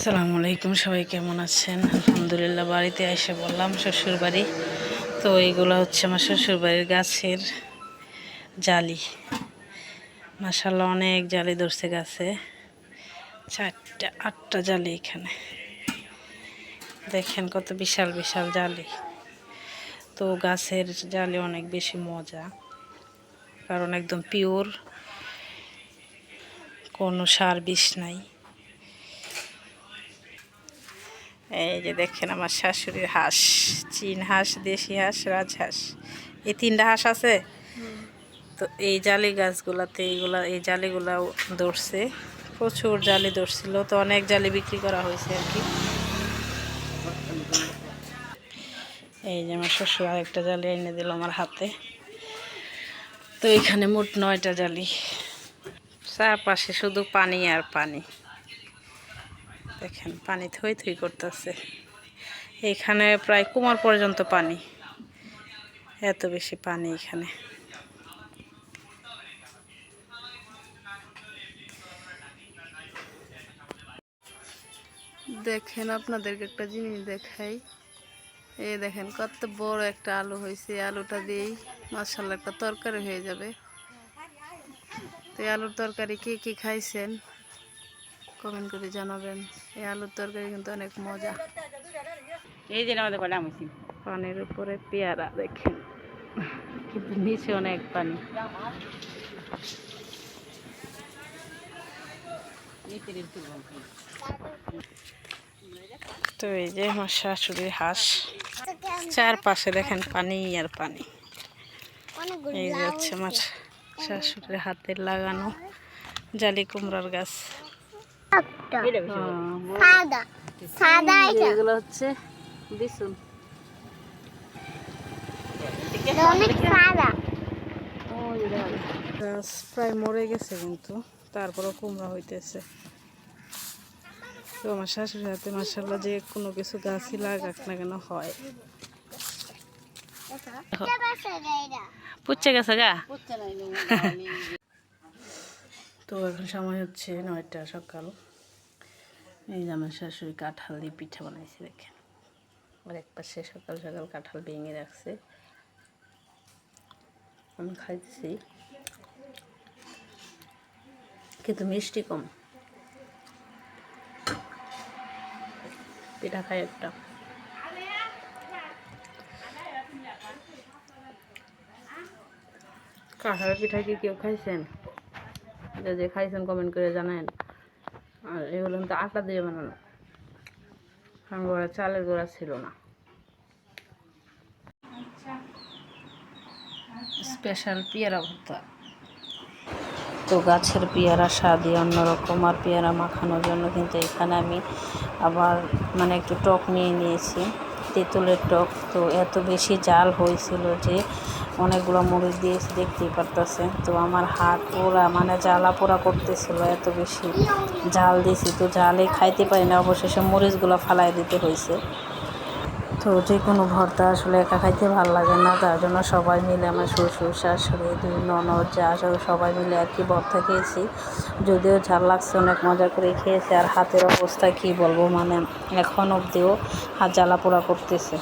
আসসালামু আলাইকুম, সবাই কেমন আছেন? আলহামদুলিল্লাহ। বাড়িতে এসে বললাম শ্বশুর বাড়ি। তো এইগুলো হচ্ছে আমার শ্বশুর বাড়ির গাছের জালি। মাশাআল্লাহ অনেক জালি ধরছে গাছে, 4টা 8টা জালি এখানে দেখেন, কত বিশাল বিশাল জালি। তো গাছের জালি অনেক বেশি মজা, কারণ একদম পিওর, কোনো সার বিষ নাই। এই যে দেখেন আমার শাশুড়ির হাঁস, চীন হাঁস, দেশি হাঁস, রাজহাঁস, এই 3টা হাঁস আছে। তো এই জালি গাছগুলাতে এই জালিগুলাও ধরছে, প্রচুর জালি ধরছিল। তো অনেক জালি বিক্রি করা হয়েছে আর কি। এই যে আমার শ্বশুর আরেকটা জালি এনে দিল আমার হাতে। তো এখানে মোট 9টা জালি, চারপাশে শুধু পানি আর পানি। দেখেন পানি থই থই করতেছে, এখানে প্রায় কোমর পর্যন্ত পানি, এত বেশি পানি এখানে। দেখেন আপনাদেরকে একটা জিনিস দেখাই। এই দেখেন কত বড় একটা আলু হয়েছে। আলুটা দিয়েই মাশাআল্লাহ একটা তরকারি হয়ে যাবে। তো এই আলুর তরকারি কে কি খাইছেন কমেন্ট করে জানাবেন। এই আলুর তরকারি কিন্তু অনেক মজা। এই যে আমাদের বলে আমি পানির উপরে পেয়ারা দেখেন, কিন্তু নিচে অনেক পানি। তো এই যে আমার শাশুড়ির হাঁস, চারপাশে দেখেন পানি আর পানি। এই যে হচ্ছে আমার শাশুড়ির হাতের লাগানো জালি কুমড়ার গাছ। এগুলো হচ্ছে দিসুন, গাছ প্রায় মরে গেছে, কিন্তু তারপরও কুমড়া হইতেছে। তো আমার শাশুড়ির হাতে মাশাআল্লাহ যে কোনো কিছু গাছই লাগাক না কেন হয়। পুচ্ছে গেছে গা। তো এখন সময় হচ্ছে 9টা সকাল। এই যে আমার শাশুড়ি কাঁঠাল দিয়ে পিঠা বানাইছে দেখেন, আর এক পাশে সকাল সকাল কাঁঠাল ভেঙে রাখছে, আমি খাইছি, কিন্তু মিষ্টি কম। পিঠা খাই একটা। কাঁঠালের পিঠা কি কেউ খাইছেন? যে খাইছেন কমেন্ট করে জানান। আর এগুলো কিন্তু আটা দিয়ে বানানো, কারণ গোড়া চালের গোড়া ছিল না। স্পেশাল পেয়ারা ভর্তা। তো গাছের পেয়ারা স্বাদই অন্যরকম, আর পেয়ারা মাখানোর জন্য কিন্তু এখানে আমি আবার একটু টক নিয়ে নিয়েছি, তেঁতুলের টক। তো এত বেশি জাল হয়েছিল যে অনেকগুলো মরিচ দিয়েছি, দেখতেই পারতেছেন। তো আমার হাত পোড়া, জ্বালা পোড়া করতেছিল, এত বেশি জাল দিয়েছি। তো জালে খাইতে পারি না, অবশেষে মরিচগুলো ফালাই দিতে হয়েছে। তো যে কোনো ভর্তা আসলে একা খাইতে ভালো লাগে না, তার জন্য সবাই মিলে, আমার শ্বশুর, শাশুড়ি, 2 ননদ, যা সবাই মিলে আর কি ভর্তা খেয়েছি। যদিও ঝাল লাগছে, অনেক মজা করে খেয়েছি। আর হাতের অবস্থা কি বলবো, এখন অবধিও হাত জ্বালা পোড়া করতেছে।